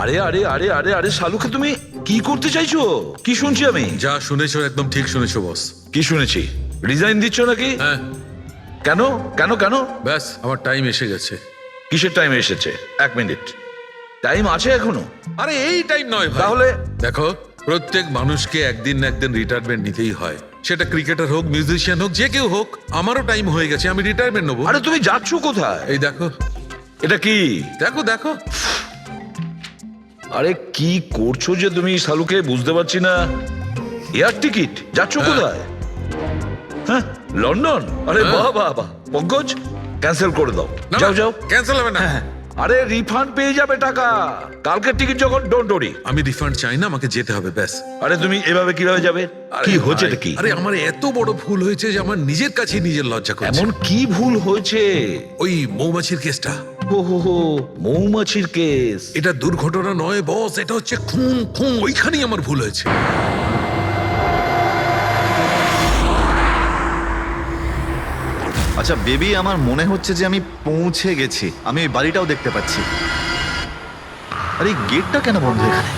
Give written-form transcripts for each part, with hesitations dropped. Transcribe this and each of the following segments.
আরে আরে আরে আরে আরে শালুকে তুমি কি করতে চাইছো? কি শুনছি আমি? যা শুনেছো একদম ঠিক শুনেছো বস। কি শুনেছি? রিজাইন দিচ্ছ নাকি? হ্যাঁ। কেন কেন কেন? ব্যাস আমার টাইম এসে গেছে। কিসের টাইম এসেছে? 1 মিনিট, টাইম আছে এখনো? আরে এই টাইম নয় ভাই। তাহলে দেখো, প্রত্যেক মানুষকে একদিন না একদিন রিটায়ারমেন্ট নিতেই হয়, সেটা ক্রিকেটার হোক, মিউজিশিয়ান হোক, যে কেউ হোক। আমারও টাইম হয়ে গেছে, আমি রিটায়ারমেন্ট নেবো। আরে তুমি যাচ্ছ কোথায়? এই দেখো, এটা কি? দেখো দেখো। আরে কি করছো যে তুমি শালুকে, বুঝতে পারছি না। এয়ার টিকিট, যাচ্ছ কোথায়? হ্যাঁ, লন্ডন? আরে বাহ বাহ বাহ। পঙ্কজ, ক্যান্সেল করে দাও, যাও যাও। ক্যান্সেল হবে না। আরে রিফান্ড পেয়ে যাবে টাকা, কালকের টিকিট যখন, ডোন্ট ওরি। আমি রিফান্ড চাই না, আমাকে যেতে হবে ব্যাস। আরে তুমি এভাবে কিভাবে যাবে? আরে কি হচ্ছে ভাই, কি? আরে আমার এত বড় ভুল হয়েছে যে আমার নিজের কাছে নিজের লজ্জা করছে। এমন কি ভুল হয়েছে? ওই মৌমাছির কেসটা। হো হো হো, মৌমাছির কেস। এটা দুর্ঘটনা নয় বস, এটা হচ্ছে খুন। খুন, ওইখানেই আমার ভুল হয়েছে। আচ্ছা বেবি, আমার মনে হচ্ছে যে আমি পৌঁছে গেছি। আমি ওই বাড়িটাও দেখতে পাচ্ছি। আরে এই গেটটা কেন বন্ধ এখানে?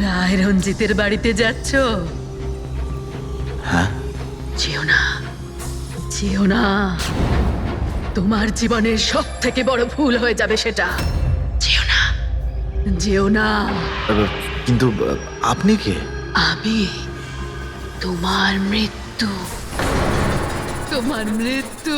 রায় রঞ্জিতের বাড়িতে যাচ্ছ? হ্যাঁ। যেও না, যেও না। তোমার জীবনের সব থেকে বড় ভুল হয়ে যাবে সেটা। যেও না, যেও না। কিন্তু আপনি কে? আমি তোমার মৃত্যু, তোমার মৃত্যু।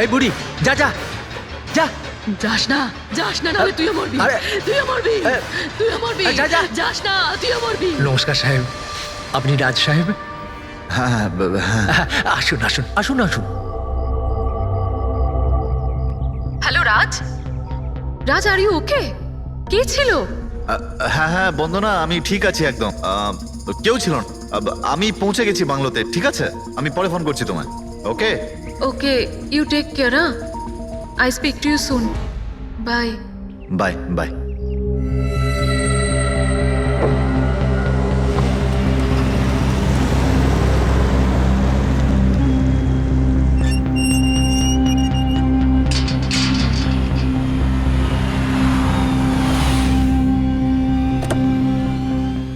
এই বুড়ি, যা যা যা। যাস না, যাস না, নাহলে তুইও মরবি। আরে, তুইও মরবি, তুইও মরবি। যা, যা। যাস না, তুইও মরবি। নমস্কার সাহেব, আপনি রাজ সাহেব? হ্যাঁ হ্যাঁ হ্যাঁ। আসুন আসুন আসুন আসুন। Hello Raj, Raj are you okay? কে ছিল? হ্যাঁ হ্যাঁ বন্দনা, আমি ঠিক আছি একদম। কেউ ছিল না। আমি পৌঁছে গেছি বাংলোতে। ঠিক আছে, আমি পরে ফোন করছি তোমায়। Okay okay, you take care. I speak to you soon. Bye. Bye bye.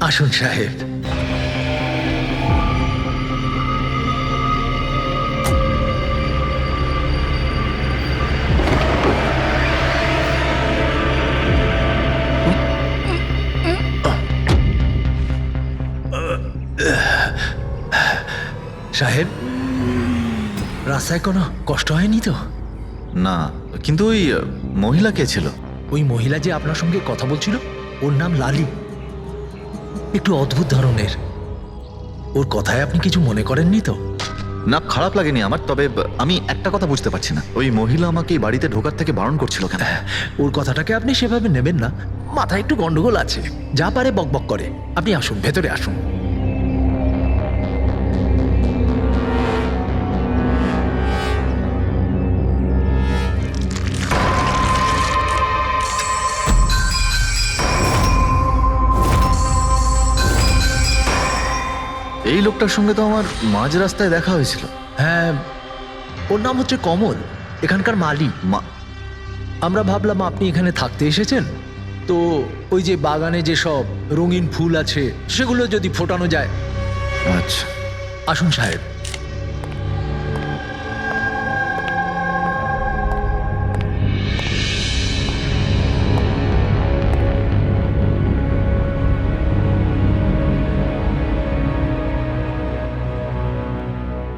আসুন সাহেব। সাহেব, রাস্তায় কোনো কষ্ট হয়নি তো? না, কিন্তু ওই মহিলা কে ছিল? ওই মহিলা যে আপনার সঙ্গে কথা বলছিল, ওর নাম লালি। একটু অদ্ভুত ধরনের। ওর কথায় আপনি কিছু মনে করেননি তো? না, খারাপ লাগেনি আমার। তবে আমি একটা কথা বুঝতে পারছি না, ওই মহিলা আমাকে এই বাড়িতে ঢোকার থেকে বারণ করছিল কেন? ওর কথাটাকে আপনি সেভাবে নেবেন না। মাথায় একটু গন্ডগোল আছে, যা পারে বকবক করে। আপনি আসুন, ভেতরে আসুন। এই লোকটার সঙ্গে তো আমার মাঝ রাস্তায় দেখা হয়েছিল। হ্যাঁ, ওর নাম হচ্ছে কমল, এখানকার মালি। আমরা ভাবলাম আপনি এখানে থাকতে এসেছেন, তো ওই যে বাগানে যেসব রঙিন ফুল আছে সেগুলো যদি ফোটানো যায়। আচ্ছা, আসুন সাহেব।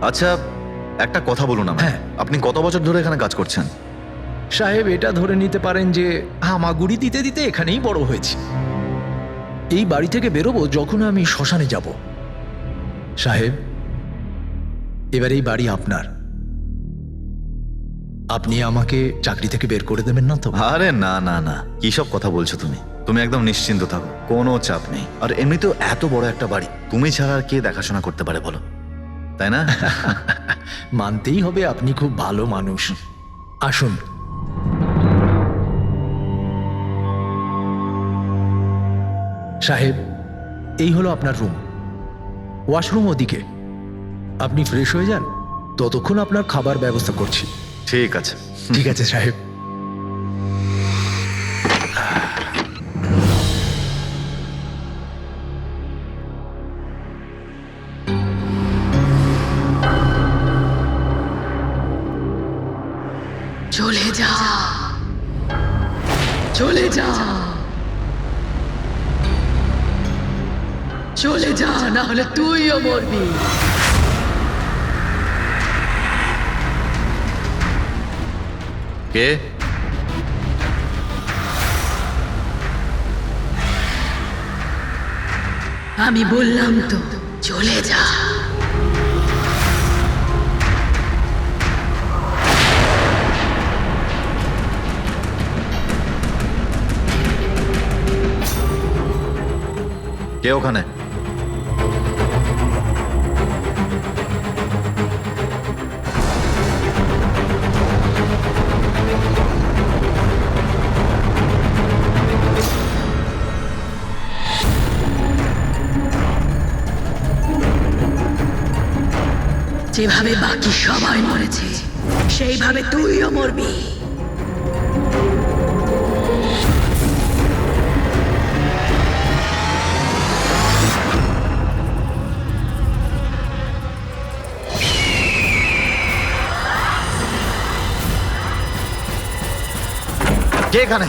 আচ্ছা একটা কথা বলুন আমায়। হ্যাঁ। আপনি কত বছর ধরে এখানে কাজ করছেন? সাহেব, এটা ধরে নিতে পারেন যে হামাগুড়ি দিতে দিতে এখানেই বড় হয়েছি। এই বাড়ি থেকে বেরোবো যখন আমি শ্মশানে যাব। সাহেব, এবার এই বাড়ি আপনার। আপনি আমাকে চাকরি থেকে বের করে দেবেন না তো? আরে না না না, কি সব কথা বলছো তুমি? তুমি একদম নিশ্চিন্ত থাকো, কোনো চাপ নেই। আর এমনিতেও এত বড় একটা বাড়ি, তুমি ছাড়া আর কে দেখাশোনা করতে পারে বলো? তাই না? মানতেই হবে আপনি খুব ভালো মানুষ। আসুন। সাহেব, এই হলো আপনার রুম। ওয়াশরুম ওদিকে। আপনি ফ্রেশ হয়ে যান, ততক্ষণ আপনার খাবার ব্যবস্থা করছি। ঠিক আছে। ঠিক আছে সাহেব। চলে যা, চলে যা, চলে যা, না হলে তুইও মরবি। কে? আমি বললাম তো চলে যা। কে ওখানে? যেভাবে বাকি সবাই মরেছে সেইভাবে তুইও মরবি। কে এখানে?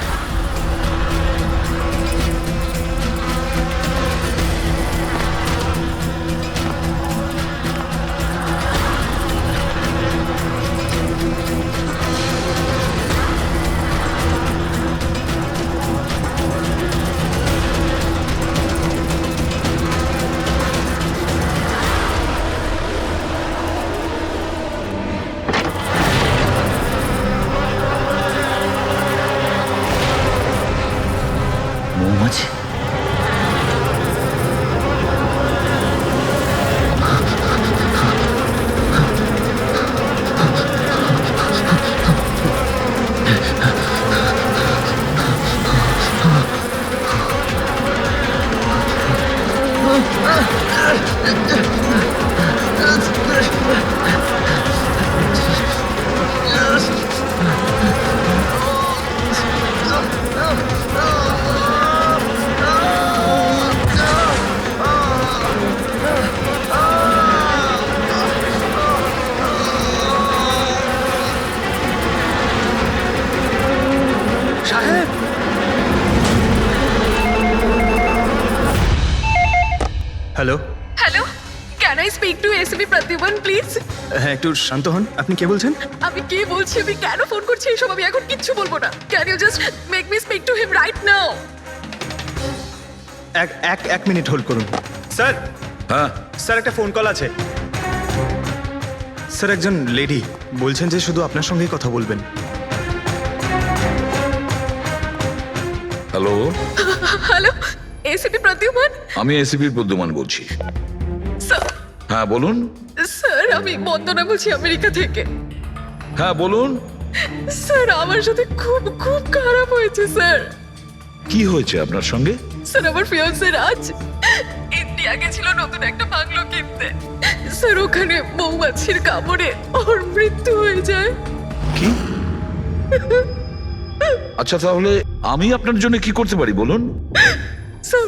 মৌমাছি? সাহেব, hello. Hello, can I speak to S B Pratiman please? হ্যাঁ, একটু শান্ত হন। আপনি কে বলছেন? আমি কে বলছি, আমি কেন ফোন করছি এসব আমি এখন কিচ্ছু বলবো না। Can you just make me speak to him right now? এক মিনিট হোল্ড করুন। স্যার, হ্যাঁ, স্যার একটা ফোন কল আছে। স্যার, একজন লেডি বলছেন যে শুধু আপনার সঙ্গেই কথা বলবেন। Hello, hello, S B Pratiman? আমি এসিপির প্রদ্যুমান বলছি। স্যার, হ্যাঁ বলুন। স্যার আমি বন্দনা বলছি আমেরিকা থেকে। হ্যাঁ বলুন। স্যার আমার সাথে খুব খুব খারাপ হয়েছে স্যার। কি হয়েছে আপনার সঙ্গে? স্যার আমার ফিয়ান্সে রাজ ইন্ডিয়া গেছিল নতুন একটা বাংলো কিনতে। স্যার ওখানে মৌমাছির কামড়ে ওর মৃত্যু হয়ে যায়। কি? আচ্ছা তাহলে আমি আপনার জন্য কি করতে পারি বলুন? স্যার,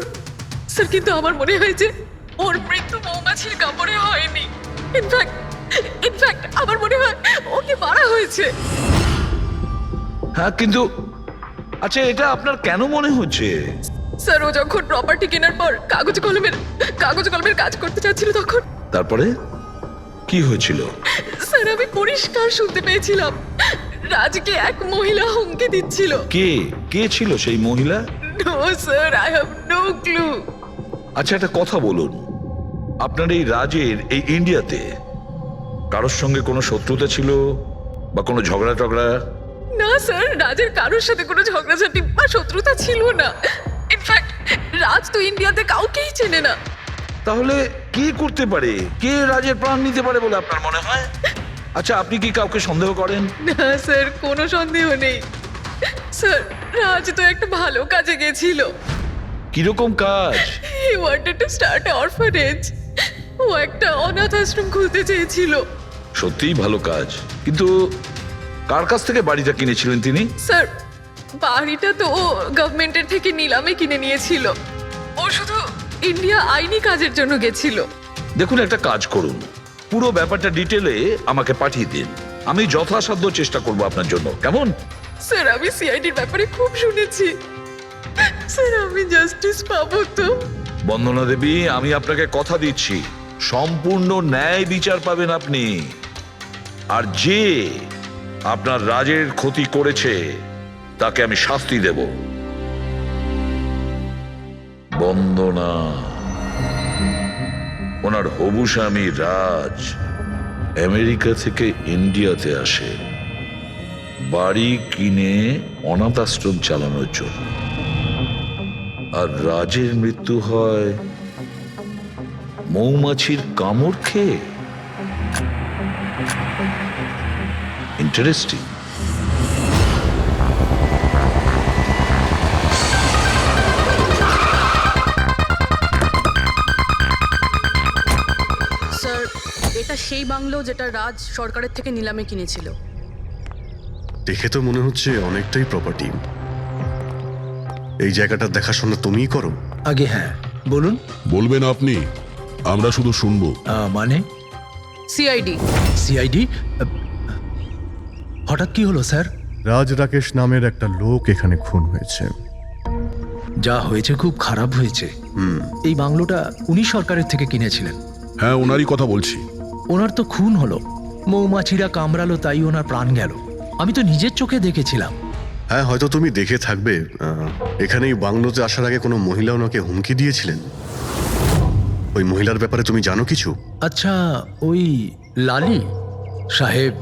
স্যার কিন্তু আমার মনে হয় যে ওর মৃত্যু মৌমাছির কামড়ে হয়নি। ইনফ্যাক্ট আমার মনে হয় ওকে মারা হয়েছে। হ্যাঁ কিন্তু আচ্ছা এটা আপনার কেন মনে হচ্ছে? স্যার ও যখন প্রপার্টি কেনার পর কাগজ কলমের কাজ করতে চাচ্ছিল তখন। তারপরে কি হয়েছিল? স্যার আমি পরিষ্কার শুনতে পেয়েছিলাম রাজকে এক মহিলা হুমকি দিচ্ছিল। কে ছিল সেই মহিলা? No sir, I have no clue. আচ্ছা একটা কথা বলুন, আপনার এই রাজের এই ইন্ডিয়াতে কারোর সঙ্গে কোনো শত্রুতা ছিল বা কোনো ঝগড়া টগড়া? না স্যার, রাজের কারোর সাথে কোনো ঝগড়াঝাটি বা শত্রুতা ছিল না। ইনফ্যাক্ট রাজ তো ইন্ডিয়াতে কাউকেই চেনে না। তাহলে কি করতে পারে, কে রাজের প্রাণ নিতে পারে বলে আপনার মনে হয়? আচ্ছা, আপনি কি কাউকে সন্দেহ করেন? না স্যার, কোনো সন্দেহ নেই। স্যার, রাজ তো একটা ভালো কাজে গেছিল। কিরকম কাজ? He wanted to start a orphanage. ও একটা অনাথ আশ্রম খুলতে চেয়েছিল। সত্যিই ভালো কাজ, কিন্তু কার কাছ থেকে বাড়িটা কিনেছিলেন তিনি? স্যার, বাড়িটা তো ও গভর্নমেন্টের থেকে নিলামে কিনে নিয়েছিল। ও শুধু ইন্ডিয়া আইনি কাজের জন্য গেছিল। দেখুন, একটা কাজ করুন, পুরো ব্যাপারটা ডিটেলে আমাকে পাঠিয়ে দিন। আমি যথাসাধ্য চেষ্টা করব আপনার জন্য, কেমন? স্যার, আমি সিআইডির ব্যাপারে খুব শুনেছি। স্যার, আমি জাস্টিস পাবো তো? বন্দনা দেবী, আমি আপনাকে কথা দিচ্ছি, সম্পূর্ণ ন্যায় বিচার পাবেন আপনি। আর যে আপনার রাজের ক্ষতি করেছে তাকে আমি শাস্তি দেব। বন্দনা, ওনার হবু স্বামী রাজ আমেরিকা থেকে ইন্ডিয়াতে আসে বাড়ি কিনে অনাথ আশ্রম চালানোর জন্য। আর রাজের মৃত্যু হয় মৌমাছির কামড় খেয়ে। ইন্টারেস্টিং। স্যার, এটা সেই বাংলো যেটা রাজ সরকারের থেকে নিলামে কিনেছিল। দেখে তো মনে হচ্ছে অনেকটাই প্রপার্টি। এই জায়গাটা দেখাশোনা তুমিই করো? আগে হ্যাঁ, বলুন। বলবেন আপনি, আমরা শুধু শুনবো। মানে সিআইডি। সিআইডি? হঠাৎ কি হলো স্যার? রাজ রাকেশ নামের একটা লোক এখানে খুন হয়েছে। যা হয়েছে খুব খারাপ হয়েছে। এই বাংলোটা উনি সরকারের থেকে কিনেছিলেন। হ্যাঁ, ওনারই কথা বলছি। ওনার তো খুন হলো, মৌমাছিরা কামড়ালো, তাই ওনার প্রাণ গেল। আমি তো নিজের চোখে দেখেছিলাম। হ্যাঁ, হয়তো তুমি দেখে থাকবে। এখানে এই বাংলোতে আসার আগে কোনো মহিলা ওনাকে হুমকি দিয়েছিলেন। ওই মহিলার ব্যাপারে তুমি জানো কিছু? আচ্ছা, ওই লালি সাহেব,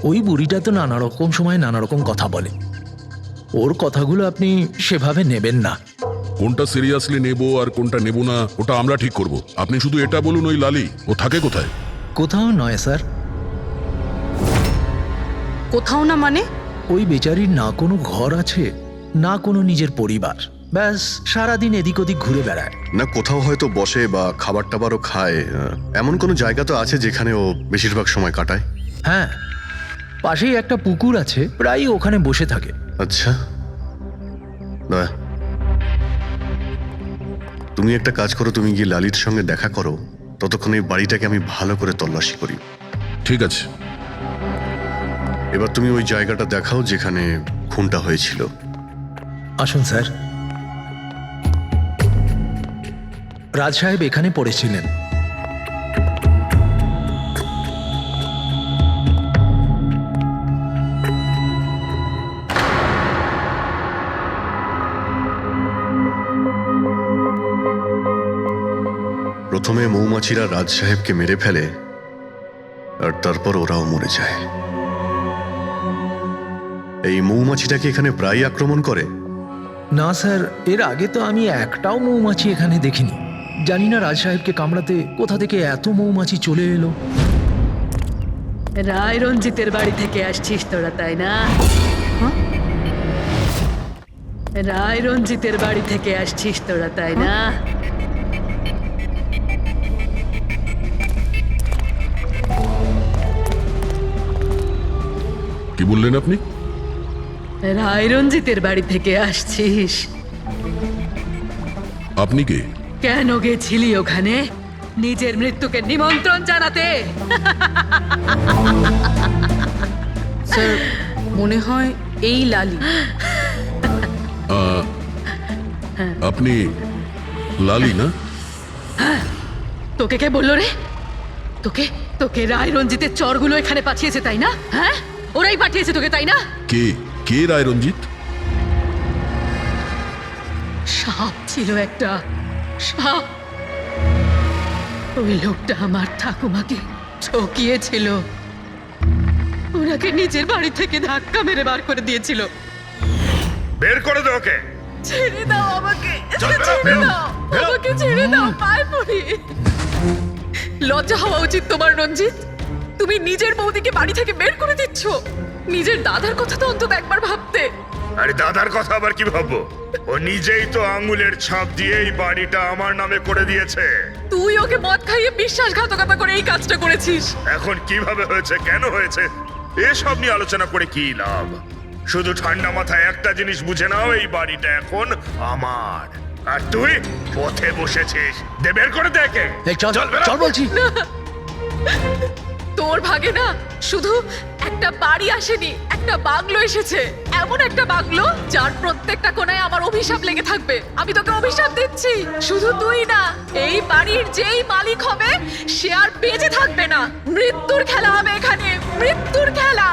ওই বুড়িটা তো নানা রকম সময় নানা রকম কথা বলে। ওর কথাগুলো আপনি সেভাবে নেবেন না। কোনটা সিরিয়াসলি নেব আর কোনটা নেব না ওটা আমরা ঠিক করব। আপনি শুধু এটা বলুন, ওই লালি ও থাকে কোথায়? কোথাও নয় স্যার। কোথাও না মানে? ওই বেচারির না কোনো ঘর আছে, না কোনো নিজের পরিবার। ব্যাস সারাদিন এদিক ওদিক ঘুরে বেড়ায়। না, কোথাও হয়তো বসে বা খাবার টাবারও খায়। এমন কোনো জায়গা তো আছে যেখানে ও বেশিরভাগ সময় কাটায়? হ্যাঁ, পাশেই একটা পুকুর আছে, প্রায়ই ওখানে বসে থাকে। আচ্ছা, দয়া, তুমি একটা কাজ করো, তুমি গিয়ে লালির সঙ্গে দেখা করো। ততক্ষণ এই বাড়িটাকে আমি ভালো করে তল্লাশি করি। ঠিক আছে। এবার তুমি ওই জায়গাটা দেখাও যেখানে খুনটা হয়েছিল। আসুন স্যার। রাজ সাহেব এখানে পড়েছিলেন। প্রথমে মৌমাছিরা রাজ সাহেবকে মেরে ফেলে, আর তারপর ওরাও মরে যায়। এই মৌমাছিটাকে এখানে প্রায় আক্রমণ করে? না স্যার, এর আগে তো আমি একটাও মৌমাছি এখানে দেখিনি। জানি না রাজ সাহেবকে কামড়াতে কোথা থেকে এত মৌমাছি চলে এলো। রায় রঞ্জিতের বাড়ি থেকে আসছিস তোরা, তাই না? রায় রঞ্জিতের বাড়ি থেকে আসছিস তোরা, তাই না? কি বললেন আপনি? রায় রঞ্জিতের বাড়ি থেকে আসছিস? আপনি কে? কেন গেছিলি ওখানে? নিজের মৃত্যুকে নিমন্ত্রণ জানাতে? স্যার, মনে হয় এই লালি। আপনি লালি না? তোকে কে বললো রে? তোকে তোকে রায় রঞ্জিতের চরগুলো এখানে পাঠিয়েছে, তাই না? হ্যাঁ, ওরাই পাঠিয়েছে তোকে, তাই না? কে কে রায় রঞ্জিত? সাপ ছিল একটা, সাপ। ওই লোকটা আমার ঠাকুমাকে ঠকিয়েছিল। ওনাকে নিজের বাড়ি থেকে ধাক্কা মেরে বার করে দিয়েছিল। বের করে দে ওকে। ছেড়ে দাও আমাকে, ছেড়ে দাও। আমাকে ছেড়ে দাও, পায়ে পড়ি। লজ্জা হওয়া উচিত তোমার, রঞ্জিত। তুমি নিজের বৌদিকে বাড়ি থেকে বের করে দিচ্ছ। নিজের দাদার কথা তো অন্তত একবার ভাবতে। আরে দাদার কথা আবার কি ভাববো? ও নিজেই তো আঙ্গুলের ছাপ দিয়ে এই বাড়িটা আমার নামে করে দিয়েছে। তুই ওকে মদ খাইয়ে বিশ্বাসঘাতকতা করে এই কাজটা করেছিস। এখন কিভাবে হয়েছে, কেন হয়েছে, এসব নিয়ে আলোচনা করে কি লাভ? শুধু ঠান্ডা মাথায় একটা জিনিস বুঝে নাও, এই বাড়িটা এখন আমার। আর তুই পথে বসেছিস। দে বের করে দেখে। এই চল চল বলছি। তোর ভাগে না শুধু একটা বাড়ি আসেনি, একটা বাংলো এসেছে। এমন একটা বাংলো যার প্রত্যেকটা কোণায় আমার অভিশাপ লেগে থাকবে। আমি তোকে অভিশাপ দিচ্ছি। শুধু তুই না, এই বাড়ির যেই মালিক হবে সে আর বেঁচে থাকবে না। মৃত্যুর খেলা হবে এখানে, মৃত্যুর খেলা।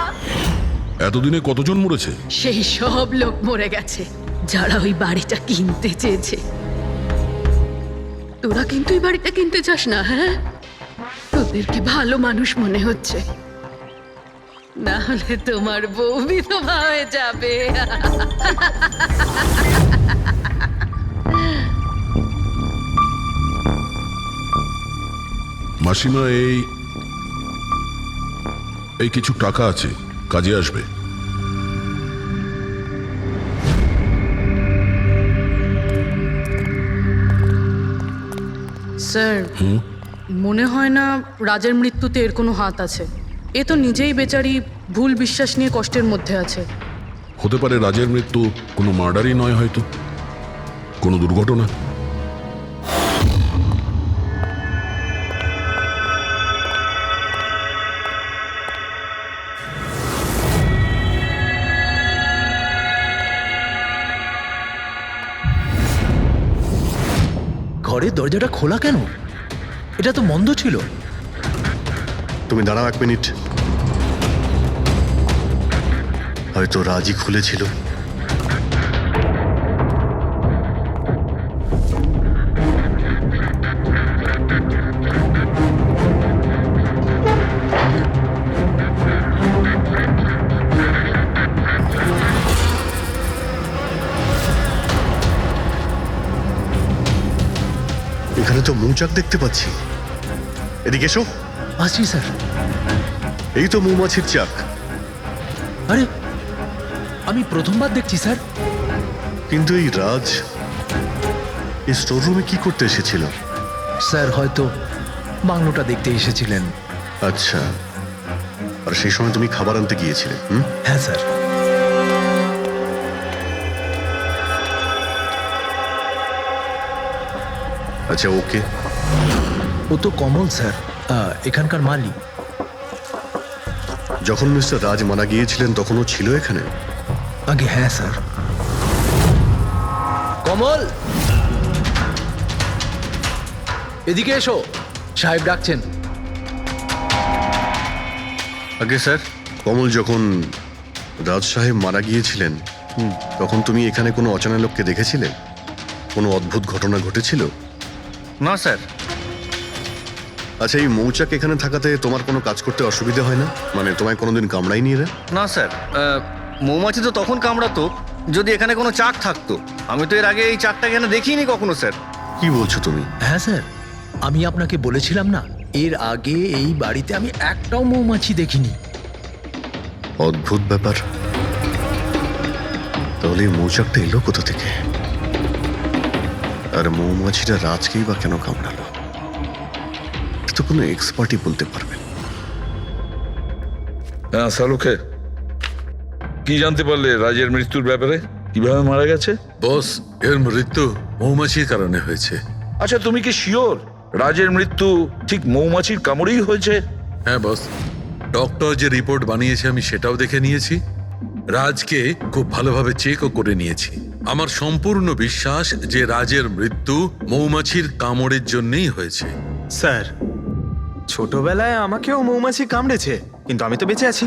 এতদিনে কতজন মরেছে? সেই সব লোক মরে গেছে যারা ওই বাড়িটা কিনতে চেয়েছে। তোরা কিন্তু এই বাড়িটা কিনতে চাস না, হ্যাঁ? তোদেরকে ভালো মানুষ মনে হচ্ছে, না হলে তোমার বউ বিধবা হয়ে যাবে। মাসিমা, এই কিছু টাকা আছে, কাজে আসবে। স্যার, মনে হয় না রাজের মৃত্যুতে এর কোনো হাত আছে। এ তো নিজেই বেচারি ভুল বিশ্বাস নিয়ে কষ্টের মধ্যে আছে। হতে পারে রাজের মৃত্যু কোনো মার্ডারই নয়, হয়তো কোনো দুর্ঘটনা। ঘরের দরজাটা খোলা কেন? এটা তো বন্ধ ছিল। তুমি দাঁড়াও 1 মিনিট। হয়তো রাজি খুলেছিল। এখানে তো মৌচাক দেখতে পাচ্ছি। এদিকে এসো। আসছি স্যার। এই তো মৌমাছির চাক। আরে, আমি প্রথমবার দেখছি স্যার। কিন্তু এই রাজ এই স্টোর রুমে কি করতে এসেছিল? স্যার হয়তো বাংলোটা দেখতে এসেছিলেন। আচ্ছা, আর সেই সময় তুমি খাবার আনতে গিয়েছিলে? হ্যাঁ স্যার। আচ্ছা, ওকে। ও তো কমল স্যার, এখানকার মালিক। যখন মিস্টার রাজ মারা গিয়েছিলেন তখন ও ছিল এখানে? আগে হ্যাঁ স্যার। কমল, এদিকে এসো, সাহেব ডাকছেন। আগে স্যার। কমল, যখন রাজ সাহেব মারা গিয়েছিলেন তখন তুমি এখানে কোনো অচেনা লোককে দেখেছিলে? কোনো অদ্ভুত ঘটনা ঘটেছিল? না স্যার। আচ্ছা, এই মৌচাক এখানে থাকাতে তোমার কোনো কাজ করতে অসুবিধা হয় না? মানে তোমায় কোনোদিন কামড়ায়নি এরা? না স্যার, মৌমাছি তো তখন কামড়াতো যদি এখানে কোনো চাক থাকতো। আমি তো এর আগে এই চাকটা এখানে দেখিনি কখনো স্যার। কি বলছো তুমি? হ্যাঁ স্যার, আমি আপনাকে বলেছিলাম না, এর আগে এই বাড়িতে আমি একটাও মৌমাছি দেখিনি। অদ্ভুত ব্যাপার। তাহলে এই মৌচাকটা এলো কোথা থেকে? আর মৌমাছিটা রাজকেই বা কেন কামড়ালো? তো কোনো এক্সপার্টই বলতে পারবেন। হ্যাঁ শালুকে, কি জানতে পারলে রাজের মৃত্যুর ব্যাপারে? কিভাবে মারা গেছে? বস, এর মৃত্যু মৌমাছির কারণে হয়েছে। আচ্ছা, তুমি কি শিওর রাজের মৃত্যু ঠিক মৌমাছির কামড়েই হয়েছে? হ্যাঁ বস, ডক্টর যে রিপোর্ট বানিয়েছে আমি সেটাও দেখে নিয়েছি। রাজকে খুব ভালোভাবে চেকও করে নিয়েছি। আমার সম্পূর্ণ বিশ্বাস যে রাজের মৃত্যু মৌমাছির কামড়ের জন্যই হয়েছে। স্যার, ছোটবেলায় আমাকেও মৌমাছি কামড়েছে, কিন্তু আমি তো বেঁচে আছি।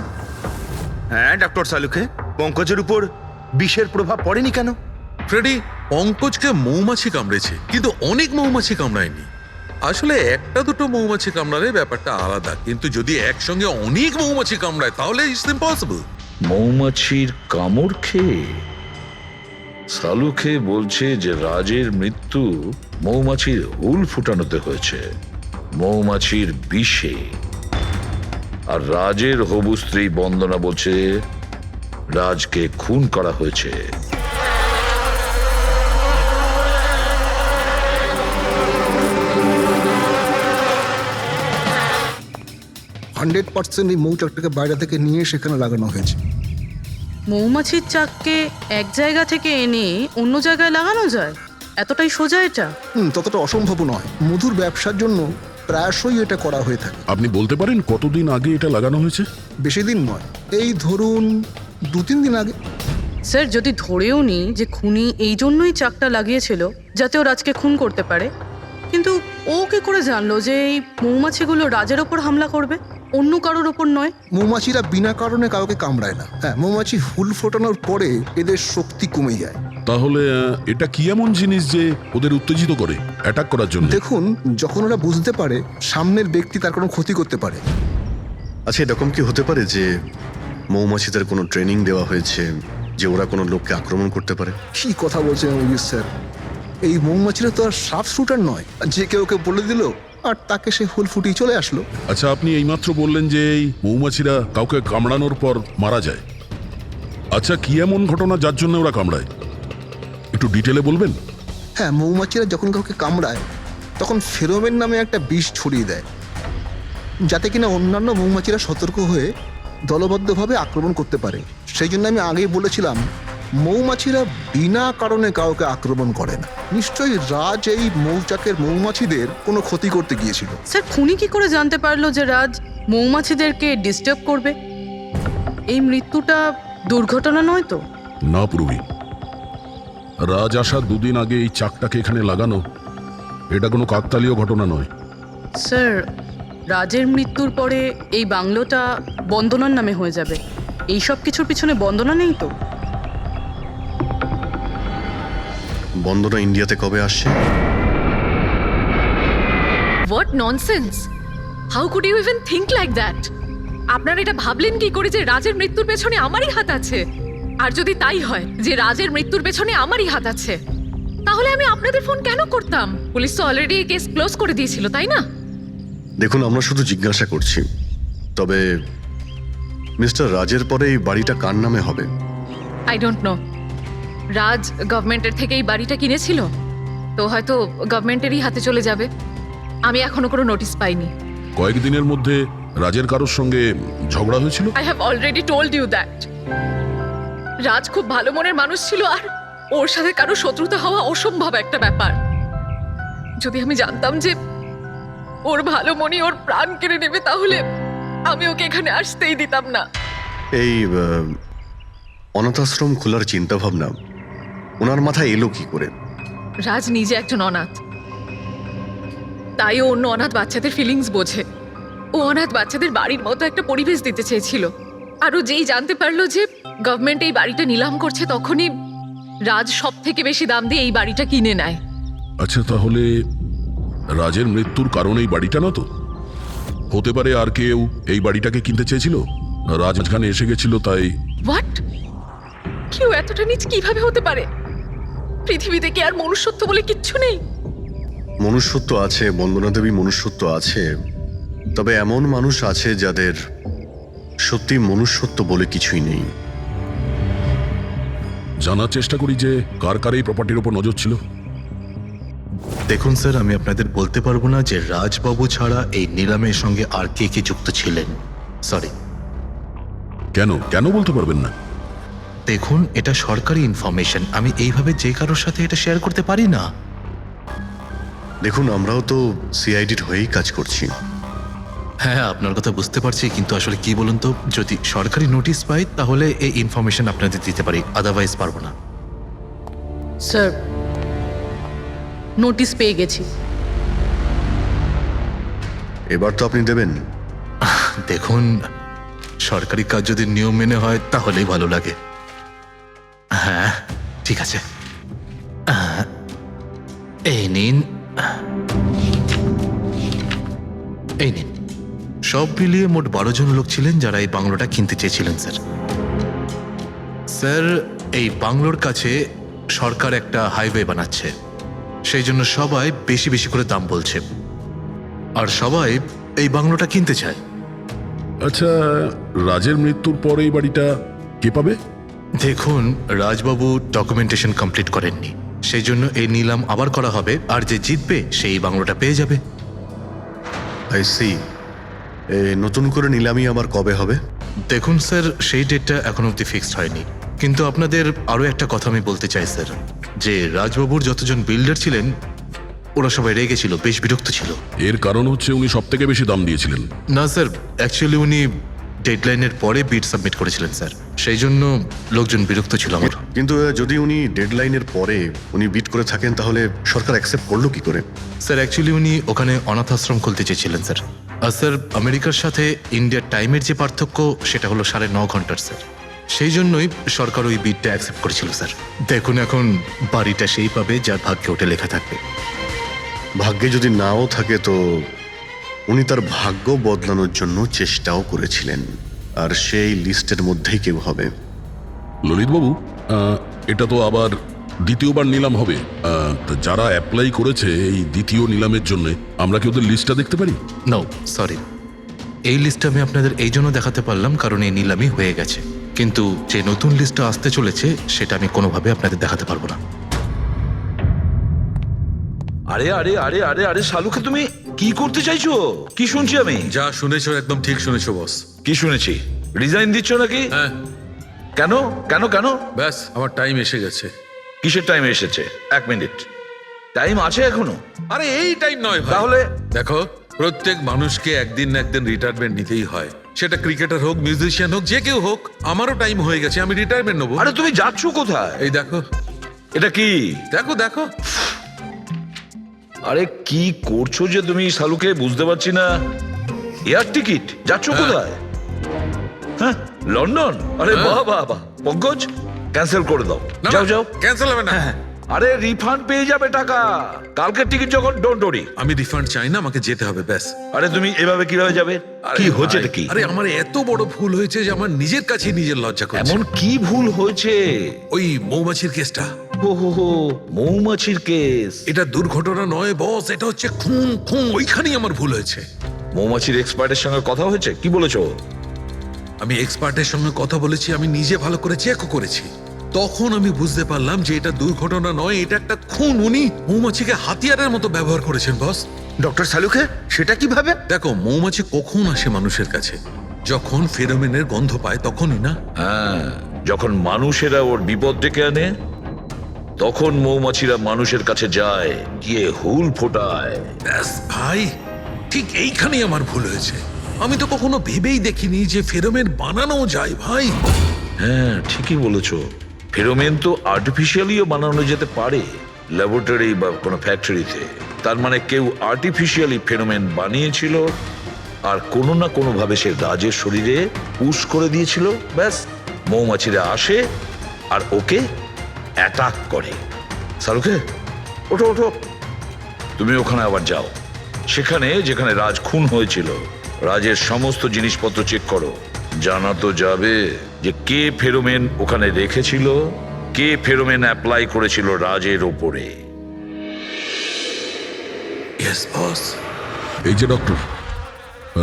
হ্যাঁ ডক্টর সালুকে, পঙ্কজের উপর বিষের প্রভাব পড়েনি কেন? ফ্রেডি, পঙ্কজকে মৌমাছি কামড়েছে, কিন্তু অনেক মৌমাছি কামড়ায়নি। আসলে একটা দুটো মৌমাছি কামড়ালে ব্যাপারটা আলাদা, কিন্তু যদি একসঙ্গে অনেক মৌমাছি কামড়ায় তাহলে ইটস ইম্পসিবল। মৌমাছির কামড় খেয়ে? সালুকে বলছে যে রাজের মৃত্যু মৌমাছির হুল ফুটানোতে হয়েছে, মৌমাছির বিষে। আর রাজের হবু স্ত্রী বন্দনা বলছে রাজকে খুন করা হয়েছে। 100% এই মৌচাকটাকে বাইরে থেকে নিয়ে সেখানে লাগানো হয়েছে। মৌমাছির চাককে এক জায়গা থেকে এনে অন্য জায়গায় লাগানো যায়? এতটাই সোজা এটা? ততটা অসম্ভব নয়। মধুর ব্যবসার জন্য প্রায়শই এটা করা হয়ে থাকে। আপনি বলতে পারেন কতদিন আগে এটা লাগানো হয়েছে? বেশি দিন নয়, এই ধরুন 2-3 দিন আগে। স্যার, যদি ধরেও নি যে খুনি এই জন্যই চাকটা লাগিয়েছিল যাতে ও রাজকে খুন করতে পারে, কিন্তু ও কি করে জানলো যে এই মৌমাছিগুলো রাজের ওপর হামলা করবে, অন্য কারোর ওপর নয়? মৌমাছিরা বিনা কারণে কাউকে কামড়ায় না। হ্যাঁ, মৌমাছি হুল ফোটানোর পরে এদের শক্তি কমে যায়। তাহলে এটা কি এমন জিনিস যে ওদের উত্তেজিত করে অ্যাটাক করার জন্য? দেখুন, যখন ওরা বুঝতে পারে সামনের ব্যক্তি তার কোনো ক্ষতি করতে পারে। আচ্ছা, এরকম কি হতে পারে যে মৌমাছিদের কোনো ট্রেনিং দেওয়া হয়েছে যে ওরা কোনো লোককে আক্রমণ করতে পারে? কি কথা বলছেন অভিজিৎ স্যার? এই মৌমাছিরা তো আর সাফ শুটার নয় যে কেউ ওকে বলে দিল আর তাকে সে হুল ফুটিয়ে চলে আসলো। আচ্ছা, আপনি এইমাত্র বললেন যে এই মৌমাছিরা কাউকে কামড়ানোর পর মারা যায়। আচ্ছা, কি এমন ঘটনা যার জন্য ওরা কামড়ায়, একটু ডিটেলে বলবেন? হ্যাঁ, মৌমাছিরা যখন কাউকে কামড়ায় তখন ফেরোমেন নামে একটা বিষ ছড়িয়ে দেয়, যাতে কিনা অন্যান্য মৌমাছিরা সতর্ক হয়ে দলবদ্ধভাবে আক্রমণ করতে পারে। সেই জন্য আমি আগেই বলেছিলাম মৌমাছিরা বিনা কারণে কাউকে আক্রমণ করে না। নিশ্চয়ই রাজ এই মৌচাকের মৌমাছিদের কোনো ক্ষতি করতে গিয়েছিল। স্যার, খুনি কি করে জানতে পারলো যে রাজ মৌমাছিদেরকে ডিস্টার্ব করবে? এই মৃত্যুটা দুর্ঘটনা নয় তো? না পুরবি, রাজ আসার 2 দিন আগে এই চাকটাকে এখানে লাগানো এটা কোনো কাকতালীয় ঘটনা নয়। স্যার, রাজের মৃত্যুর পরে এই বাংলোটা বন্দনার নামে হয়ে যাবে। এই সব কিছুর পিছনে বন্দনা নেই তো? বন্দনা ইন্ডিয়াতে কবে আসছে? What nonsense! How could you even think like that? আপনারা এটা ভাবলেন কি করে যে রাজের মৃত্যুর পেছনে আমারই হাত আছে? আর যদি তাই হয় যে রাজের মৃত্যুর পেছনে আমারই হাত আছে, তাহলে আমি আপনাদের ফোন কেন করতাম? পুলিশ তো অলরেডি কেস ক্লোজ করে দিয়েছিল, তাই না? দেখুন, আমরা শুধু জিজ্ঞাসা করছি। তবে মিস্টার রাজের পরে এই বাড়িটা কার নামে হবে? I don't know. রাজ গভর্নমেন্টের থেকে এই বাড়িটা কিনেছিল, তো হয়তো গভর্নমেন্টেরই হাতে চলে যাবে। আমি এখনো কোনো নোটিশ পাইনি। কয়েকদিনের মধ্যে রাজের কারোর সঙ্গে ঝগড়া হয়েছিল? I have already told you that. Raj খুব ভালো মনের মানুষ ছিল, আর ওর সাথে কারো শত্রুতা হওয়া অসম্ভব একটা ব্যাপার। যদি আমি জানতাম যে ওর ভালো মনই ওর প্রাণ কেড়ে নেবে, তাহলে আমি ওকে এখানে আসতেই দিতাম না। এই অনাথাশ্রম খোলার চিন্তা ভাবনা ওনার মাথায় এলো কি করে? রাজ নিজে একজন অনাথ, তাই ও অন্য অনাথ বাচ্চাদের ফিলিংস বোঝে। ও অনাথ বাচ্চাদের বাড়ির মতো একটা পরিবেশ দিতে চেয়েছিল। আর ও যেই জানতে পারলো যে গভর্নমেন্ট এই বাড়িটা নিলাম করছে, তখনই রাজ সব থেকে বেশি দাম দিয়ে এই বাড়িটা কিনে নেয়। আচ্ছা, তাহলে রাজের মৃত্যুর কারণ এই বাড়িটা না তো? হতে পারে আর কেউ এই বাড়িটাকে কিনতে চেয়েছিল, রাজ মাঝখানে এসে গেছিল তাই। হোয়াট? কেউ এতটা নিচ কিভাবে হতে পারে? পৃথিবীতে কি আর মনুষ্যত্ব বলে কিচ্ছু নেই? মনুষ্যত্ব আছে বন্দনা দেবী, মনুষ্যত্ব আছে। তবে এমন মানুষ আছে যাদের সত্যি মনুষ্যত্ব বলে কিছুই নেই। জানার চেষ্টা করি যে কার কার এই প্রপার্টির উপর নজর ছিল। দেখুন স্যার, আমি আপনাদের বলতে পারবো না যে রাজবাবু ছাড়া এই নিলামের সঙ্গে আর কে কে যুক্ত ছিলেন। সরি। কেন কেন বলতে পারবেন না? দেখুন, এটা সরকারি ইনফরমেশন, আমি এইভাবে যে কারোর সাথে এটা শেয়ার করতে পারি না। দেখুন, আমরাও তো সিআইডির হয়েই কাজ করছি। হ্যাঁ, আপনার কথা বুঝতে পারছি, কিন্তু আসলে কি বলুন তো, যদি সরকারি নোটিশ পাই তাহলে এই ইনফরমেশন আপনাদের দিতে পারি, আদারওয়াইজ পারবো না। স্যার, নোটিশ পেয়ে গেছি। এবার তো আপনি দেবেন। দেখুন, সরকারি কাজ যদি নিয়ম মেনে হয় তাহলেই ভালো লাগে। হ্যাঁ, ঠিক আছে, এই নিন, এই নিন। সব মিলিয়ে মোট 12 জন লোক ছিলেন যারা এই বাংলোটা কিনতে চেয়েছিলেন। স্যার, এই বাংলোর কাছে সরকার একটা হাইওয়ে বানাচ্ছে, সেই জন্য সবাই বেশি বেশি করে দাম বলছে, আর সবাই এই বাংলোটা কিনতে চায়। আচ্ছা, রাজের মৃত্যুর পরে এই বাড়িটা কে পাবে? দেখুন, রাজবাবু ডকুমেন্টেশন কমপ্লিট করেননি, সেই জন্য এই নিলাম আবার করা হবে, আর যে জিতবে সেই বাংলোটা পেয়ে যাবে। I see. নতুন করে নিলামি আবার কবে হবে? দেখুন স্যার, সেই ডেটটা এখন অবধি ফিক্সড হয়নি, কিন্তু আপনাদের আরও একটা কথা আমি বলতে চাই স্যার, যে রাজবাবুর যতজন বিল্ডার ছিলেন ওরা সবাই রেগে ছিল, বেশ বিরক্ত ছিল। এর কারণ হচ্ছে উনি সব থেকে বেশি দাম দিয়েছিলেন। না স্যার, অ্যাকচুয়ালি উনি ডেডলাইনের পরে বিড সাবমিট করেছিলেন স্যার, সেই জন্য লোকজন বিরক্ত ছিল আমার। কিন্তু যদি উনি ডেডলাইনের পরে উনি বিট করে থাকেন তাহলে সরকার অ্যাকসেপ্ট করলো কি করে? স্যার অ্যাকচুয়ালি উনি ওখানে অনাথ আশ্রম খুলতে চেয়েছিলেন স্যার। আর স্যার, আমেরিকার সাথে ইন্ডিয়ার টাইমের যে পার্থক্য সেটা হলো 9.5 ঘন্টার স্যার, সেই জন্যই সরকার ওই বিডটা অ্যাকসেপ্ট করেছিল স্যার। দেখুন এখন বাড়িটা সেই পাবে যার ভাগ্যে ওটা লেখা থাকবে। ভাগ্যে যদি নাও থাকে তো উনি তার ভাগ্য বদলানোর জন্য চেষ্টাও করেছিলেন, আর সেই লিস্টের মধ্যেই কেউ হবে। ললিতবাবু, এটা তো আবার দ্বিতীয়বার নিলাম হবে। তা যারা অ্যাপ্লাই করেছে এই দ্বিতীয় নিলামের জন্য, আমরা কি ওদের লিস্টটা দেখতে পারি? নো সরি, এই লিস্টটা আমি আপনাদের এই জন্য দেখাতে পারলাম কারণ এই নিলামই হয়ে গেছে, কিন্তু যে নতুন লিস্টটা আসতে চলেছে সেটা আমি কোনোভাবে আপনাদের দেখাতে পারবো না। আরে আরে আরে আরে আরে শালুকে, তুমি কি করতে চাইছো? কি শুনছি আমি? যা শুনেছো একদম ঠিক শুনেছো বস। কি শুনেছি? রিজাইন দিচ্ছ নাকি? হ্যাঁ। কেন কেন কেন? ব্যাস, আমার টাইম এসে গেছে। কিসের টাইম এসেছে? 1 মিনিট টাইম আছে এখনো? আরে এই টাইম নয় ভাই। তাহলে দেখো, প্রত্যেক মানুষকে একদিন না একদিন রিটায়ারমেন্ট নিতেই হয়, সেটা ক্রিকেটার হোক, মিউজিশিয়ান হোক, যে কেউ হোক। আমারও টাইম হয়ে গেছে, আমি রিটায়ারমেন্ট নেবো। আরে তুমি যাচ্ছ কোথায়? এই দেখো, এটা কি? দেখো দেখো। আরে কি করছো যে তুমি শালুকে, বুঝতে পারছি না। এয়ার টিকিট, যাচ্ছ কোথায়? হ্যাঁ, লন্ডন? আরে বাহ বাহ বাহ। পঙ্কজ, ক্যান্সেল করে দাও, না, যাও যাও। ক্যান্সেল হবে না। আরে রিফান্ড পেয়ে যাবে টাকা, কালকের টিকিট যখন, ডোন্ট ওরি। আমি রিফান্ড চাই না, আমাকে যেতে হবে ব্যাস। আরে তুমি এভাবে কিভাবে যাবে? আরে কি হচ্ছে ভাই, কি? আরে আমার এত বড় ভুল হয়েছে যে আমার নিজের কাছে নিজের লজ্জা করছে। এমন কি ভুল হয়েছে? ওই মৌমাছির কেসটা। হো হো হো, মৌমাছির কেস। এটা দুর্ঘটনা নয় বস, এটা হচ্ছে খুন। খুন, ওইখানেই আমার ভুল হয়েছে। মৌমাছির এক্সপার্টের সঙ্গে কথা হয়েছে? কি বলেছো? আমি এক্সপার্টের সঙ্গে কথা বলেছি, আমি নিজে ভালো করে চেকও করেছি। তখন আমি বুঝতে পারলাম যে এটা দুর্ঘটনা নয়, এটা একটা খুন। উনি মৌমাছিকে হাতিয়ারের মতো ব্যবহার করেছেন বস। ডক্টর শালুকে, সেটা কিভাবে? দেখো, মৌমাছি কখন আসে মানুষের কাছে? যখন ফেরোমেনের গন্ধ পায় তখনই না? হ্যাঁ, যখন মানুষেরা ওর বিপদ ডেকে আনে তখন মৌমাছিরা মানুষের কাছে যায়, গিয়ে হুল ফোটায়। ব্যাস ভাই, ঠিক এইখানেই আমার ভুল হয়েছে। আমি তো কখনো ভেবেই দেখিনি যে ফেরোমেন বানানো যায় ভাই। হ্যাঁ, ঠিকই বলেছো। ফেরোমেন তো আর্টিফিশিয়ালিও বানানো যেতে পারে, ল্যাবরেটরি বা কোনো ফ্যাক্টরিতে। তার মানে কেউ আর্টিফিশিয়ালি ফেরোমেন বানিয়েছিল, আর কোনো না কোনো ভাবে সে রাজের শরীরে পুশ করে দিয়েছিল। ব্যাস, মৌমাছিরা আসে আর ওকে অ্যাটাক করে। শালুকে, ওঠো ওঠো, তুমি ওখানে আবার যাও, সেখানে যেখানে রাজ খুন হয়েছিল রাজের সমস্ত জিনিসপত্র চেক করো। জানা তো যাবে যে কে ফেরোমেন ওখানে রেখেছিল, কে ফেরোমেন অ্যাপ্লাই করেছিল রাজের ওপরে। Yes boss. এই যে ডক্টর,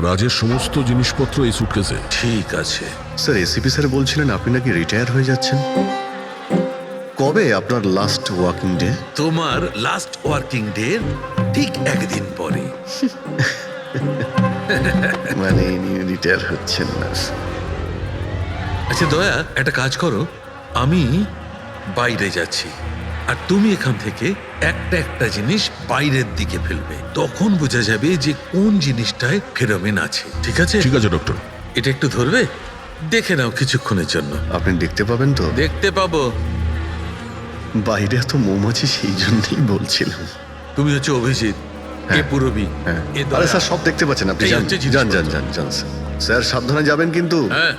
রাজের সমস্ত জিনিসপত্র এই সুটকেসে। ঠিক আছে স্যার, এসিপি স্যার বলছিলেন আপনি নাকি রিটায়ার হয়ে যাচ্ছেন। কবে আপনার লাস্ট ওয়ার্কিং ডে? তোমার লাস্ট ওয়ার্কিং ডে ঠিক একদিন পরে। মানে রিটায়ার হচ্ছেন না? আচ্ছা দয়া, একটা কাজ করো, আমি বাইরে যাচ্ছি আর তুমি এখান থেকে একটা একটা জিনিস বাইরের দিকে ফেলবে, তখন বোঝা যাবে যে কোন জিনিসটায় ফেরোমেন আছে। ঠিক আছে? ঠিক আছে ডক্টর। এটা একটু ধরবে, দেখে নাও কিছুক্ষণের জন্য। আপনি দেখতে পাবেন তো? দেখতে পাবো। বাইরে এত মৌমাছি, সেই জন্যই বলছিলাম। তুমি হচ্ছে অভিজিৎ, এ পুরবী, হ্যাঁ। এ দয়া। আরে স্যার, সব দেখতে পাচ্ছেন আপনি। এই যান হচ্ছে যান যান জিনিসপত্র। যান যান স্যার। স্যার সাবধানে যাবেন কিন্তু। হ্যাঁ,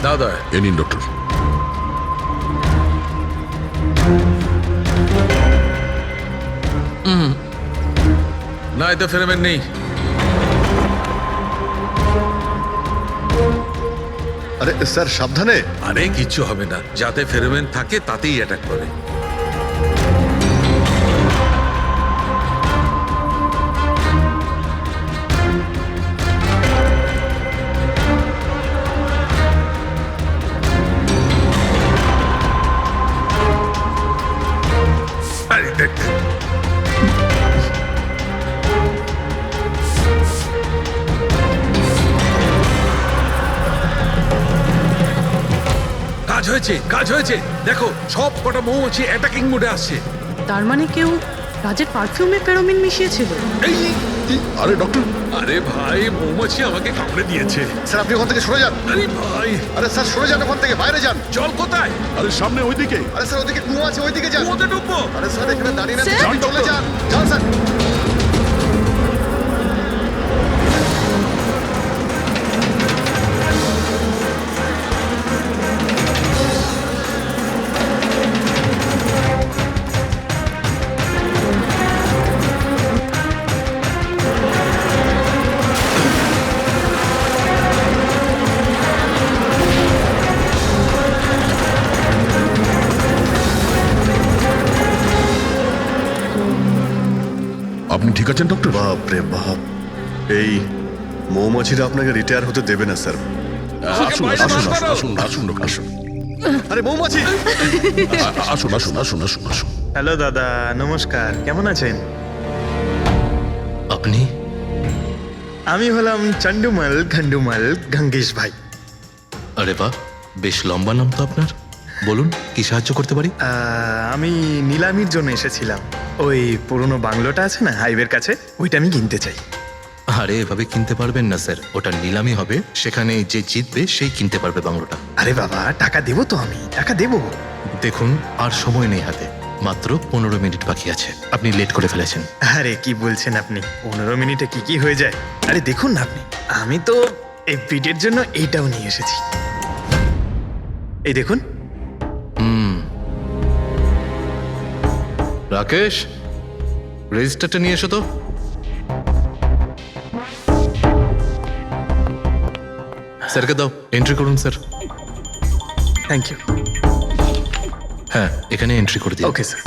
দাও দয়া। এ নিন ডক্টর। না, এতে ফেরোমেন নেই। আরে স্যার সাবধানে। আরে কিচ্ছু হবে না, যাতে ফেরোমেন থাকে তাতেই অ্যাটাক করে। আরে দেখ দেখ। কাজ হয়েছে, কাজ হয়েছে। দেখো সব কটা মৌমাছি অ্যাটাকিং মোডে আসছে। তার মানে কেউ রাজের পারফিউমে ফেরোমিন মিশিয়েছিল। এই আরে ডক্টর, আরে ভাই, মৌমাছি আমাকে কামড়ে দিয়েছে। স্যার আপনি ওখান থেকে সরে যান। আরে ভাই, আরে স্যার সরে যান ওখান থেকে, বাইরে যান। জল কোথায়? আরে সামনে ওইদিকে। আরে স্যার ওদিকে কুয়ো আছে, ওইদিকে যান। কুয়োতে ডুববো? আরে স্যার এখানে দাঁড়িয়ে না, স্যার? চলে যান। যান স্যার। আপনি ঠিক আছেন ডক্টর? বাপ রে বাপ, এই মৌমাছিরা আপনাকে রিটায়ার হতে দেবে না স্যার। আসুন বাইরে আসুন বার করো। আসুন আসুন ডক্টর, আসুন। আরে মৌমাছি! আসুন আসুন আসুন আসুন আসুন। হ্যালো দাদা, নমস্কার, কেমন আছেন? আপনি? আমি হলাম চন্ডুমাল খন্ডুমাল গঙ্গেশ ভাই। আরে বাহ, বেশ লম্বা নাম তো আপনার। বলুন, কি সাহায্য করতে পারি? আমি নিলামির জন্য এসেছিলাম। ওই পুরনো বাংলোটা আছে না হাইওয়ের কাছে, ওইটা আমি কিনতে চাই। আরে এভাবে কিনতে পারবেন না স্যার, ওটা নিলামি হবে, সেখানে যে জিতবে সেই কিনতে পারবে বাংলোটা। আরে বাবা, টাকা দেবো তো, আমি টাকা দেবো। দেখুন, আর সময় নেই হাতে, মাত্র 15 মিনিট বাকি আছে। আপনি লেট করে ফেলেছেন। আরে কি বলছেন আপনি, 15 মিনিটে কি কি হয়ে যায়? আরে দেখুন না আপনি, আমি তো এই বিটের জন্য এইটাও নিয়ে এসেছি। এই দেখুন। রাকেশ, রেজিস্টারটা নিয়ে এসো তো। স্যারকে দাও, এন্ট্রি করুন স্যার। Thank you. হ্যাঁ, এখানে এন্ট্রি করে দিন। Okay sir.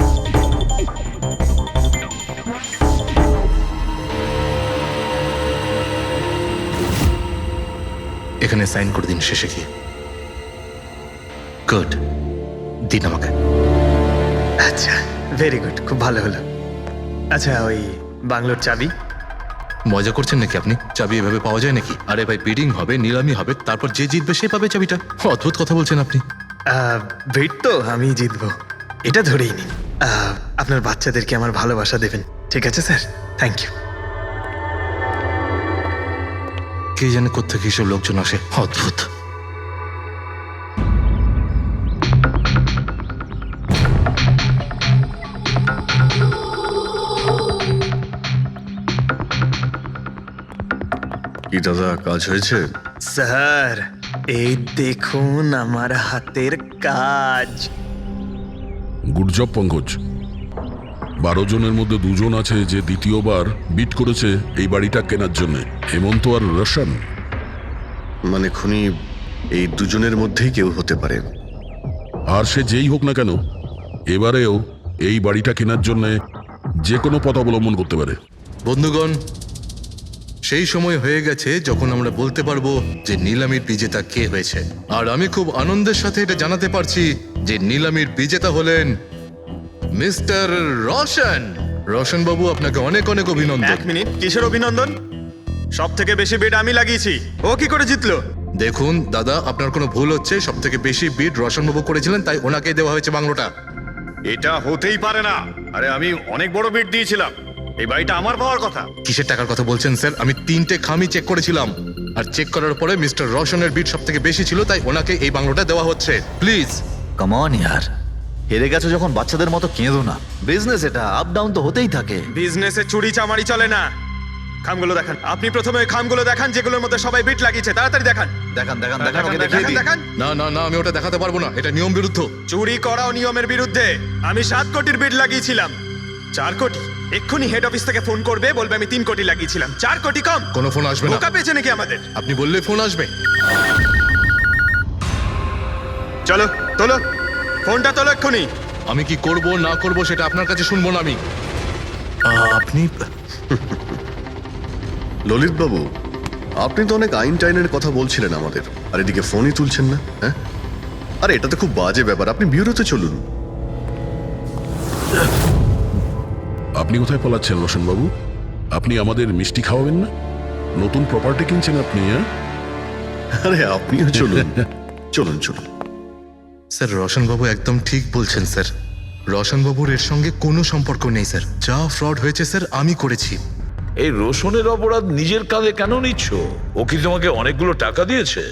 এখানে সাইন করে দিন শেষে গিয়ে। গুড, দিন আমাকে। আচ্ছা, ভেরি গুড, খুব ভালো হলো। আচ্ছা, ওই বাংলোর চাবি? মজা করছেন নাকি আপনি? চাবি এভাবে পাওয়া যায় নাকি? আরে ভাই, বিডিং হবে, নিলামি হবে, তারপর যে জিতবে সে পাবে চাবিটা। অদ্ভুত কথা বলছেন আপনি। ভেট তো আমি জিতবো, এটা ধরেই নিন। আপনার বাচ্চাদেরকে আমার ভালোবাসা দেবেন, ঠিক আছে স্যার? Thank you. কে জানে কোত্থেকে এসব লোকজন আসে, অদ্ভুত। কি দাদা, কাজ হয়েছে? স্যার, এই দেখুন আমার হাতের কাজ। Good job Pankaj. 12 জনের মধ্যে 2 জন আছে যে দ্বিতীয়বার বিট করেছে এই বাড়িটা কেনার জন্য, হেমন্ত আর রোশন। মানে খুনি এই দুজনের মধ্যেই কেউ হতে পারে। আর সে যেই হোক না কেন, এবারেও এই বাড়িটা কেনার জন্য যে কোনো পথ অবলম্বন করতে পারে। বন্ধুগণ, সেই সময় হয়ে গেছে যখন আমরা বলতে পারবো যে নিলামির বিজেতা কে হয়েছে। আর আমি খুব আনন্দের সাথে এটা জানাতে পারছি যে নিলামির বিজেতা হলেন মিস্টার রোশন। রোশন বাবু, আপনাকে অনেক অনেক অভিনন্দন। এক মিনিট, কিসের অভিনন্দন? সব থেকে বেশি বিট আমি লাগিয়েছি, ও কি করে জিতলো? দেখুন দাদা, আপনার কোনো ভুল হচ্ছে। সব থেকে বেশি বিট রোশন বাবু করেছিলেন, তাই ওনাকেই দেওয়া হয়েছে বাংলোটা। এটা হতেই পারে না। আরে আমি অনেক বড় বিট দিয়েছিলাম, এই বাড়িটা আমার পাওয়ার কথা। কিসের টাকার কথা বলছেন স্যার? আমি 3টে খামি চেক করেছিলাম, আর চেক করার পরে মিস্টার রোশনের বিট সব থেকে বেশি ছিল, তাই ওনাকে এই বাংলোটা দেওয়া হচ্ছে। প্লিজ। কাম অন ইয়ার, হেরে গেছো যখন বাচ্চাদের মতো কেঁদো না। বিজনেস এটা, আপ ডাউন তো হতেই থাকে। বিজনেসে চুরি চামারি চলে না। খামগুলো দেখান, আপনি প্রথমে ওই খামগুলো দেখান যেগুলোর মধ্যে সবাই বিট লাগিয়েছে। তাড়াতাড়ি দেখান। দেখান দেখান দেখান, দেখান ওকে দেখিয়ে দেখান দিই। দেখান। না না না, আমি ওটা দেখাতে পারবো না, এটা নিয়ম বিরুদ্ধ। চুরি করাও নিয়মের বিরুদ্ধে। আমি 7 কোটির বিট লাগিয়েছিলাম। 4 কোটি? এক্ষুনি হেড অফিস থেকে ফোন করবে, বলবে আমি 3 কোটি লাগিয়েছিলাম। 4 কোটি কম? কোনো ফোন আসবে না। বোকা পেয়েছে নাকি আমাদের? আপনি বললে ফোন আসবে। চলো তোলো ফোনটা তোলো এক্ষুনি। আমি কি করব না করব সেটা আপনার কাছে শুনবো না আমি। আপনি ললিত বাবু, আপনি তো অনেক আইন টাইনের কথা বলছিলেন আমাদের, আর এদিকে ফোনই তুলছেন না। হ্যাঁ, আরে এটা তো খুব বাজে ব্যাপার। আপনি ব্যুরোতে চলুন। আপনি কোথায় পলাচ্ছেন রোশন বাবু? আপনি আমাদের মিষ্টি খাওয়াবেন না? নতুন প্রপার্টি কিনছেন আপনি? হ্যাঁ, আরে আপনিও চলুন। চলুন চলুন। স্যার রোশনবাবু একদম ঠিক বলছেন স্যার। রোশনবাবুর এর সঙ্গে কোনো সম্পর্ক নেই স্যার। যা ফ্রড হয়েছে স্যার আমি করেছি। এই রোশনের অপরাধ নিজের কাঁধে কেন নিচ্ছ? ও কি তোমাকে অনেকগুলো টাকা দিয়েছে?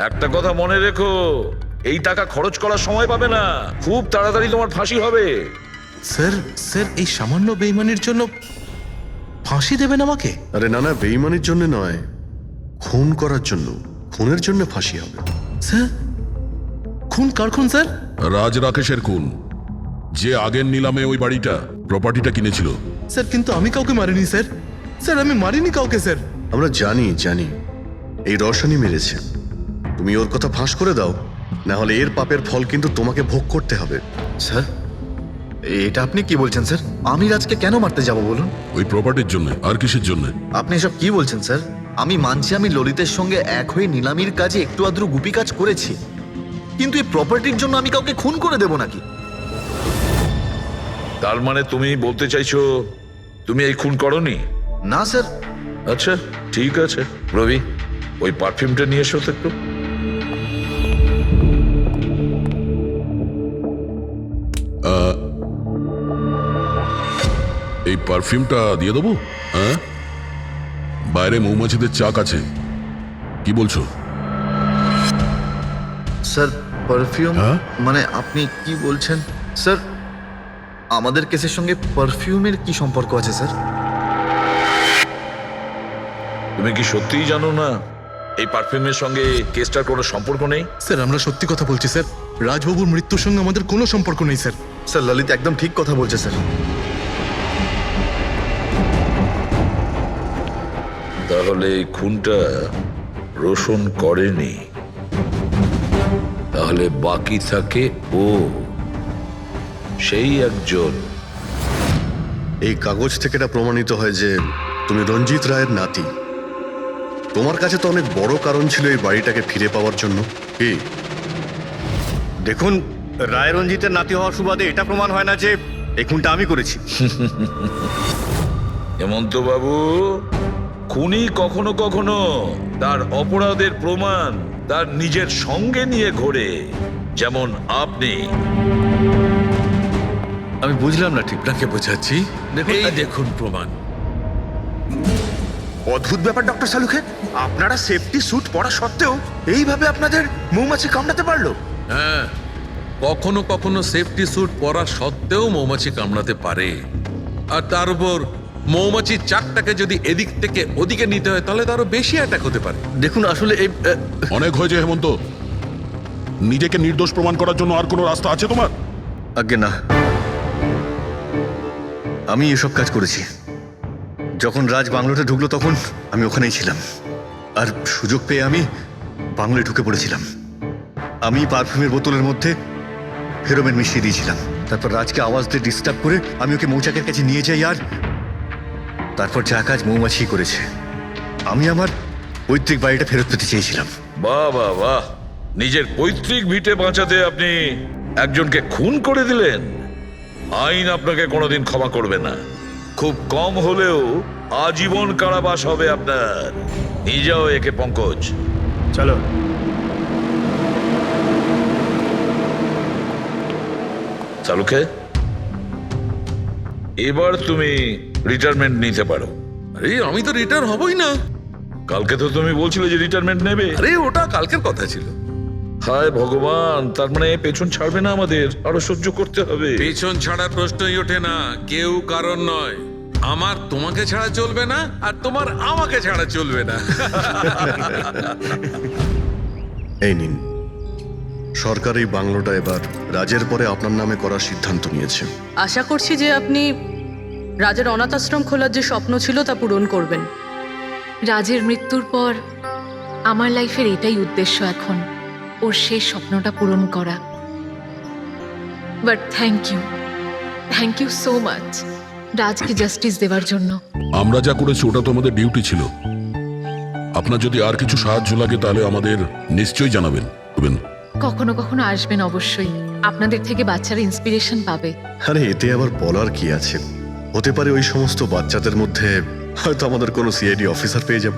একটা কথা মনে রেখো, এই টাকা খরচ করার সময় পাবে না। খুব তাড়াতাড়ি তোমার ফাঁসি হবে। স্যার স্যার এই সামান্য বেইমানির জন্য ফাঁসি দেবেন আমাকে? আরে না না, বেইমানির জন্য নয়, খুন করার জন্য। খুনের জন্য ফাঁসি হবে। স্যার খুন কার খুন স্যার? রাজ রাকেশের খুন, যে আগের নিলামে ওই বাড়িটা প্রপার্টিটা কিনেছিল। স্যার কিন্তু আমি কাউকে মারিনি স্যার। স্যার আমি মারিনি কাউকে স্যার। আমরা জানি জানি এই রশনই মেরেছে। তুমি ওর কথা ফাঁস করে দাও, না হলে এর পাপের ফল কিন্তু তোমাকে ভোগ করতে হবে। স্যার, এটা আপনি কি বলছেন স্যার? আমি রাজকে কেন মারতে যাব বলুন? ওই প্রপার্টির জন্য। আর কিসের জন্য? আপনি এসব কি বলছেন স্যার? আমি মানছি আমি ললিতের সঙ্গে এক হয়ে নিলামির কাজে একটু আদ্রু গুপি কাজ করেছি, কিন্তু এই প্রপার্টির জন্য আমি কাউকে খুন করে দেব নাকি? তার মানে তুমি বলতে চাইছো তুমি এই খুন করনি? না স্যার। আচ্ছা ঠিক আছে, রবি ওই পারফিউমটা নিয়ে এসো তো একটু। এই পারফিউমটা দিয়ে দেবো? হ্যাঁ, বাইরে মৌমাছিদের চাক আছে। কি বলছো? স্যার পারফিউম হ্যাঁ? মানে আপনি কি বলছেন স্যার? আমাদের কেসের সঙ্গে পারফিউমের কি সম্পর্ক আছে স্যার? তুমি কি সত্যিই জানো না এই পারফিউমের সঙ্গে কেসটার কোনো সম্পর্ক নেই? স্যার আমরা সত্যি কথা বলছি স্যার। রাজবাবুর মৃত্যুর সঙ্গে আমাদের কোনো সম্পর্ক নেই স্যার। স্যার ললিত একদম ঠিক কথা বলছে স্যার। তাহলে এই খুনটা রোশন করেনি, তাহলে বাকি থাকে ও, সেই একজন। এই কাগজ থেকে এটা প্রমাণিত হয় যে তুমি রঞ্জিত রায়ের নাতি। তোমার কাছে তো অনেক বড় কারণ ছিল এই বাড়িটাকে ফিরে পাওয়ার জন্য। কি? দেখুন, রায় রঞ্জিতের নাতি হওয়ার সুবাদে এটা প্রমাণ হয় না যে এই খুনটা আমি করেছি। হেমন্ত বাবু, খুনি কখনো কখনো তার অপরাধের প্রমাণ তার নিজের সঙ্গে নিয়ে ঘোরে, যেমন আপনি। আমি বুঝলাম না ঠিক। আপনাকে বোঝাচ্ছি, এই দেখুন প্রমাণ। অদ্ভুত ব্যাপার ডক্টর সালুখে, আপনারা সেফটি স্যুট পরা সত্ত্বেও এইভাবে আপনাদের মৌমাছি কামড়াতে পারলো? হ্যাঁ, কখনো কখনো সেফটি স্যুট পরা সত্ত্বেও মৌমাছি কামড়াতে পারে। আর তার উপর মৌমাছির চাকটাকে যদি এদিক থেকে ওদিকে নিতে হয় তাহলে তারও বেশি অ্যাটাক হতে পারে। দেখুন আসলে এই অনেক হয়েছে হেমন্ত। নিজেকে নির্দোষ প্রমাণ করার জন্য আর কোনো রাস্তা আছে তোমার? আজ্ঞে না, আমি এসব কাজ করেছি। যখন রাজ বাংলোতে ঢুকলো তখন আমি ওখানেই ছিলাম, আর সুযোগ পেয়ে আমি বাংলোয় ঢুকে পড়েছিলাম। আমি পারফিউমের বোতলের মধ্যে ফেরোমেন মিশিয়ে দিয়েছিলাম। তারপর রাজকে আওয়াজ দিয়ে ডিস্টার্ব করে আমি ওকে মৌচাকের কাছে নিয়ে যাই, আর তারপর যা কাজ মৌমাছি করেছে। আমি আমার পৈতৃক বাড়িটা ফেরত পেতে চেয়েছিলাম। বাহ বাহ বাহ, নিজের পৈতৃক ভিটে বাঁচাতে আপনি একজনকে খুন করে দিলেন। আইন আপনাকে কোনোদিন ক্ষমা করবে না। খুব কম হলেও আজীবন কারাবাস হবে আপনার। নিয়ে যাও একে পঙ্কজ। চলো। চালুকে, এবার তুমি রিটায়ারমেন্ট নিতে পারো। আরে আমি তো রিটায়ার হবই না। কালকে তো তুমি বলছিলে যে রিটায়ারমেন্ট নেবে। আরে ওটা কালকের কথা ছিল। হায় ভগবান, তার মানে পেছন ছাড়বে না, আমাদের আরো সহ্য করতে হবে। পেছন ছাড়ার প্রশ্নই ওঠে না। কেউ কারণ নয়। আমার তোমাকে ছাড়া চলবে না, আর তোমার আমাকে ছাড়া চলবে না। এই নিন, সরকার এই বাংলোটা এবার রাজের পরে আপনার নামে করার সিদ্ধান্ত নিয়েছে। আশা করছি যে আপনি রাজের অনাথ আশ্রম খোলার যে স্বপ্ন ছিল তা পূরণ করবেন। রাজের মৃত্যুর পর আমার লাইফের এটাই উদ্দেশ্য এখন। ওর সেই স্বপ্নটা পূরণ করা। But thank you so much রাজকে জাস্টিস দেওয়ার জন্য। আমরা যা করেছি ওটা তো আমাদের ডিউটি ছিল। আপনার যদি আর কিছু সাহায্য লাগে তাহলে আমাদের নিশ্চয়ই জানাবেন। কখনো কখনো আসবেন অবশ্যই, আপনাদের থেকে বাচ্চারা ইন্সপিরেশন পাবে। আরে এতে আবার বলার কি আছে, হতে পারে ওই সমস্ত বাচ্চাদের মধ্যে হয়তো আমাদের কোনো সিআইডি অফিসার পেয়ে যাব।